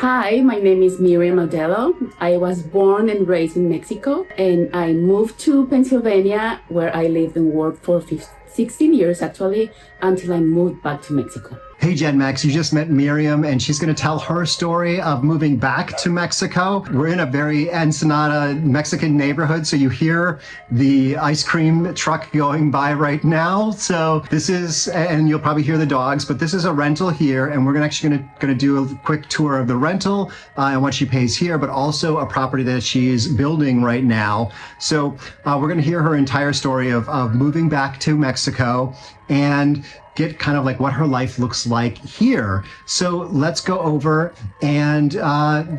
Hi, my name is Miriam Audelo. I was born and raised in Mexico, and I moved to Pennsylvania, where I lived and worked for 16 years actually, until I moved back to Mexico. Hey Gen Mex, you just met Miriam and she's going to tell her story of moving back to Mexico. We're in a very Ensenada Mexican neighborhood, so you hear the ice cream truck going by right now. So this is, and you'll probably hear the dogs, but this is a rental here, and we're actually going to do a quick tour of the rental and what she pays here, but also a property that she's building right now. So we're going to hear her entire story of moving back to Mexico and get kind of like what her life looks like here. So let's go over and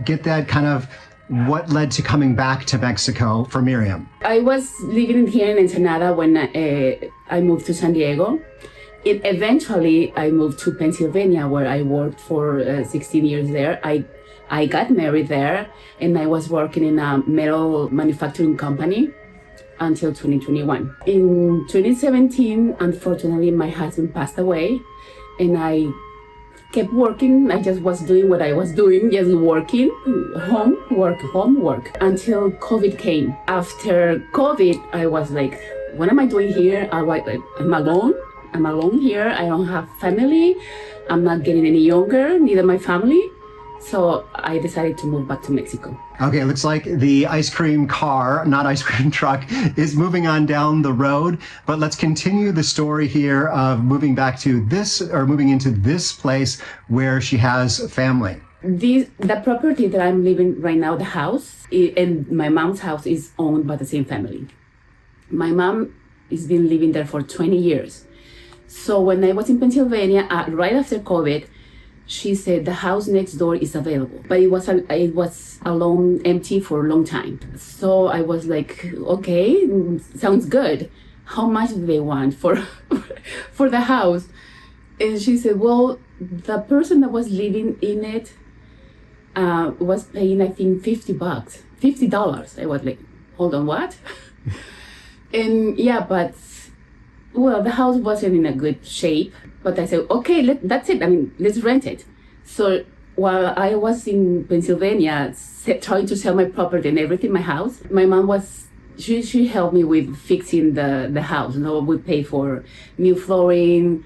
get that kind of what led to coming back to Mexico for Miriam. I was living here in Ensenada when I moved to San Diego. Eventually, I moved to Pennsylvania, where I worked for 16 years there. I got married there, and I was working in a metal manufacturing company until 2021. In 2017, unfortunately, my husband passed away, and I kept working. I just was doing what I was doing, just working, home, work, until COVID came. After COVID, I was like, what am I doing here? I'm alone. I'm alone here. I don't have family. I'm not getting any younger, neither my family. So I decided to move back to Mexico. Okay, looks like the ice cream car, not ice cream truck, is moving on down the road. But let's continue the story here of moving back to this, or moving into this place where she has family. The property that I'm living right now, the house, and my mom's house is owned by the same family. My mom has been living there for 20 years. So when I was in Pennsylvania, right after COVID, she said the house next door is available, but it was alone, empty for a long time. So I was like, okay, sounds good. How much do they want for the house? And she said, well, the person that was living in it was paying, I think, $50. I was like, hold on, what? And yeah, but well, the house wasn't in a good shape. But I said, okay, that's it. I mean, let's rent it. So while I was in Pennsylvania trying to sell my property and everything, my house, my mom she helped me with fixing the house. You know, we paid for new flooring,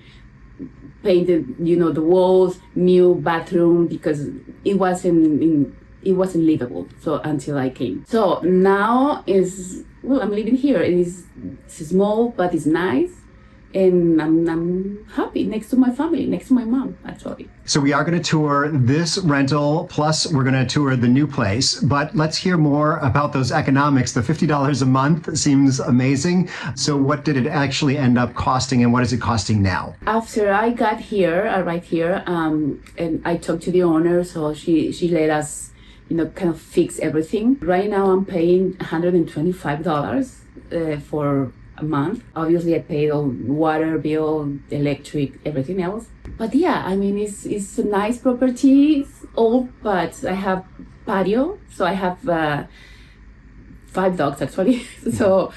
painted, the walls, new bathroom, because it wasn't livable. So until I came. So now I'm living here. It's small, but it's nice. And I'm happy next to my family, next to my mom, actually. So we are going to tour this rental, plus we're going to tour the new place. But let's hear more about those economics. The $50 a month seems amazing. So what did it actually end up costing, and what is it costing now? After I got here, right here, and I talked to the owner, so she let us, kind of fix everything. Right now I'm paying $125 for a month. Obviously I paid all water bill, electric, everything else. But yeah, I mean, it's a nice property. It's old, but I have patio, so I have 5 dogs actually. So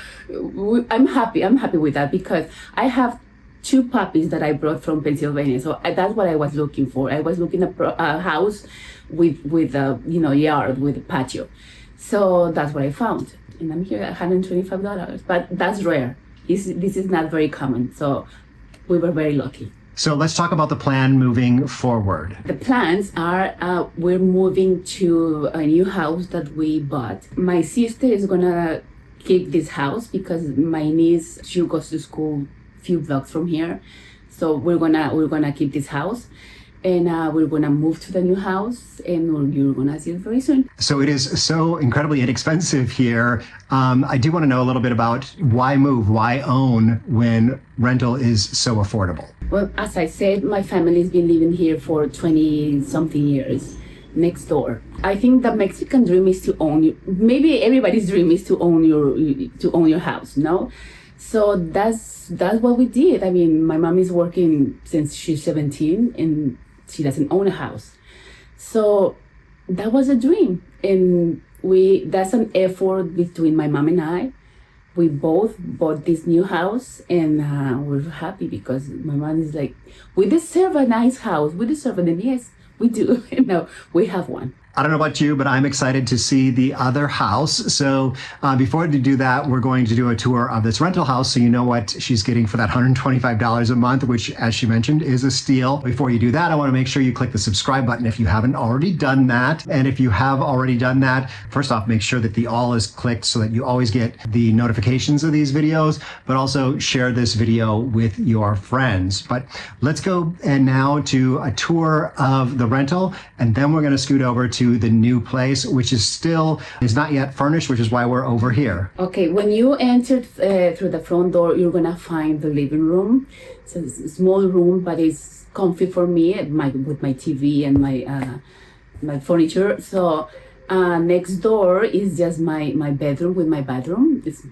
I'm happy with that, because I have 2 puppies that I brought from Pennsylvania. So that's what I was looking for. I was looking at a house with a yard with a patio. So that's what I found. And I'm here at $125, but that's rare. This is not very common, so we were very lucky. So let's talk about the plan moving forward. The plans are we're moving to a new house that we bought. My sister is gonna keep this house because my niece, she goes to school a few blocks from here. So we're gonna keep this house. And we're going to move to the new house, and you're going to see it very soon. So it is so incredibly inexpensive here. I do want to know a little bit about why move, why own when rental is so affordable? Well, as I said, my family's been living here for 20-something years, next door. I think the Mexican dream is to own, maybe everybody's dream is to own your house, no? So that's what we did. I mean, my mom is working since she's 17, and she doesn't own a house. So that was a dream. And that's an effort between my mom and I. We both bought this new house, and we're happy because my mom is like, we deserve a nice house. We deserve it. And yes, we do. No, we have one. I don't know about you, but I'm excited to see the other house. So before we do that, we're going to do a tour of this rental house so you know what she's getting for that $125 a month, which, as she mentioned, is a steal. Before you do that, I want to make sure you click the subscribe button if you haven't already done that. And if you have already done that, first off, make sure that the all is clicked so that you always get the notifications of these videos, but also share this video with your friends. But let's go and now to a tour of the rental, and then we're going to scoot over to the new place, which is not yet furnished, which is why we're over here. Okay, when you enter through the front door, you're gonna find the living room. It's a small room, but it's comfy for me with my TV and my furniture. So next door is just my bedroom with my bathroom. It's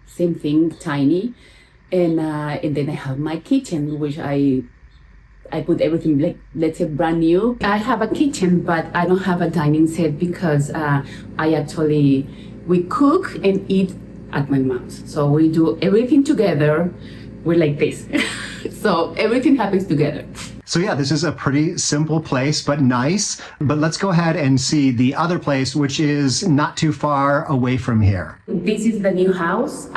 same thing, tiny, and then I have my kitchen, which I put everything, like, let's say, brand new. I have a kitchen, but I don't have a dining set because we cook and eat at my mom's. So we do everything together. We're like this. So everything happens together. So yeah, this is a pretty simple place, but nice. But let's go ahead and see the other place, which is not too far away from here. This is the new house.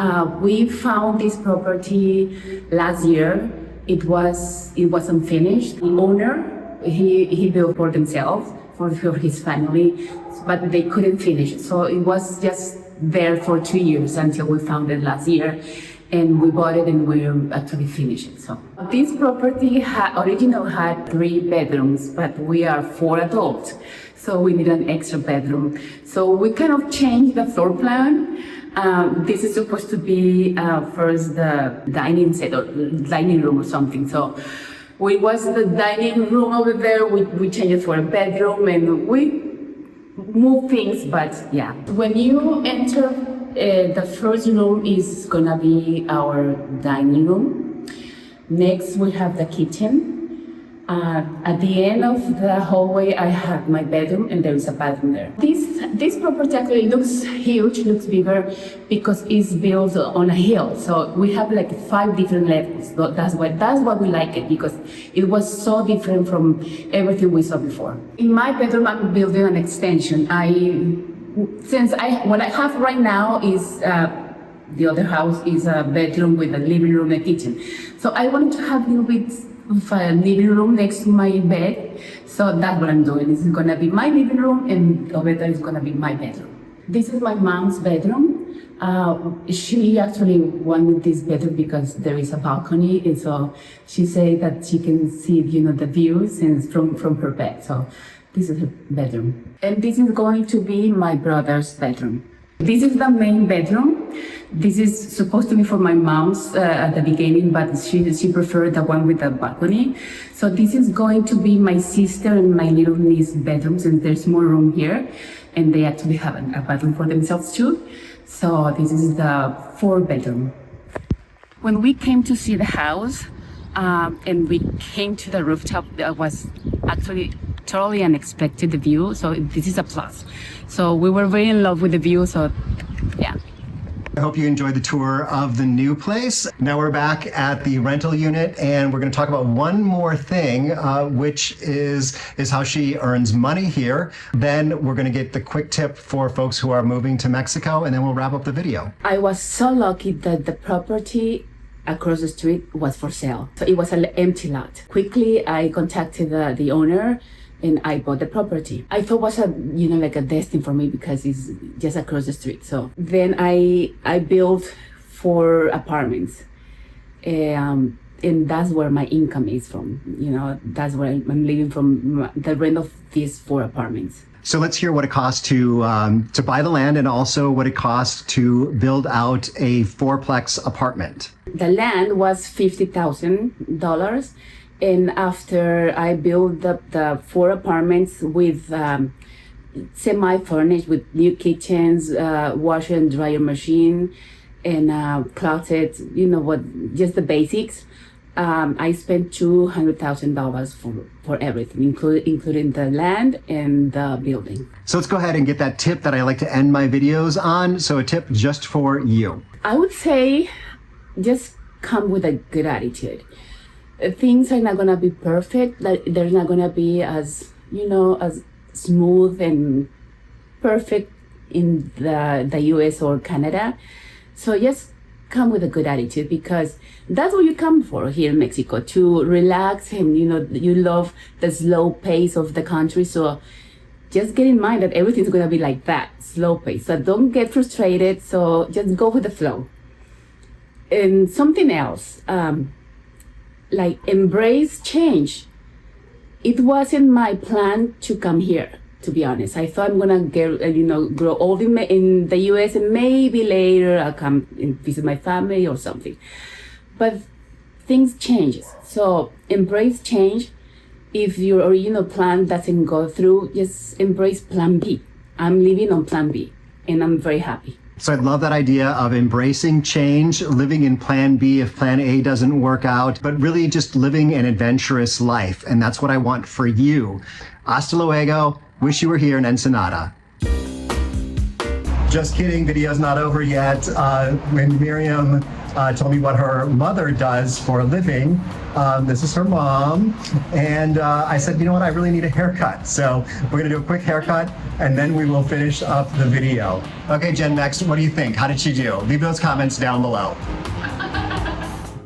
We found this property last year. It was unfinished. The owner, he built for themselves, for his family, but they couldn't finish it. So it was just there for 2 years until we found it last year, and we bought it and we actually finished it. So this property originally had 3 bedrooms, but we are 4 adults, so we need an extra bedroom. So we kind of changed the floor plan. This is supposed to be first the dining set or dining room or something. So it was the dining room over there. We changed it for a bedroom and we moved things, but yeah. When you enter, the first room is gonna be our dining room. Next, we have the kitchen. At the end of the hallway, I have my bedroom, and there is a bathroom there. This property actually looks huge, looks bigger, because it's built on a hill. So we have like 5 different levels. So that's why we like it, because it was so different from everything we saw before. In my bedroom, I'm building an extension. What I have right now is the other house is a bedroom with a living room and a kitchen. So I wanted to have a little bit of a living room next to my bed. So that's what I'm doing. This is gonna be my living room, and over there is gonna be my bedroom. This is my mom's bedroom. She actually wanted this bedroom because there is a balcony, and so she said that she can see, the views and from her bed. So this is her bedroom. And this is going to be my brother's bedroom. This is the main bedroom. This is supposed to be for my mom's at the beginning, but she preferred the one with the balcony. So this is going to be my sister and my little niece's bedrooms, and there's more room here. And they actually have a bathroom for themselves too. So this is the 4-bedroom. When we came to see the house, and we came to the rooftop, that was actually totally unexpected, the view. So this is a plus. So we were very in love with the view. So yeah. I hope you enjoyed the tour of the new place. Now we're back at the rental unit, and we're going to talk about one more thing, which is how she earns money here. Then we're going to get the quick tip for folks who are moving to Mexico, and then we'll wrap up the video. I was so lucky that the property across the street was for sale. So it was an empty lot. Quickly, I contacted the owner, and I bought the property. I thought it was like a destiny for me because it's just across the street. So then I built 4 apartments, and that's where my income is from. That's where I'm living from, the rent of these 4 apartments. So let's hear what it costs to buy the land, and also what it costs to build out a 4-plex apartment. The land was $50,000. And after I built the 4 apartments with semi-furnished, with new kitchens, washer and dryer machine, and closet, just the basics, I spent $200,000 for everything, including the land and the building. So let's go ahead and get that tip that I like to end my videos on. So a tip just for you. I would say just come with a good attitude. Things are not gonna be perfect. They're not gonna be as as smooth and perfect in the US or Canada. So just come with a good attitude, because that's what you come for here in Mexico, to relax, and you love the slow pace of the country. So just get in mind that everything's going to be like that, slow pace. So don't get frustrated. So just go with the flow. And something else, like embrace change. It wasn't my plan to come here, to be honest. I thought I'm gonna get, grow old in the US, and maybe later I'll come and visit my family or something. But things change. So embrace change. If your original plan doesn't go through, just embrace plan B. I'm living on plan B, and I'm very happy. So I love that idea of embracing change, living in plan B if plan A doesn't work out, but really just living an adventurous life. And that's what I want for you. Hasta luego. Wish you were here in Ensenada. Just kidding, video's not over yet. When Miriam told me what her mother does for a living, this is her mom, and I said, you know what, I really need a haircut. So we're gonna do a quick haircut, and then we will finish up the video. Okay, Gen Next, what do you think? How did she do? Leave those comments down below.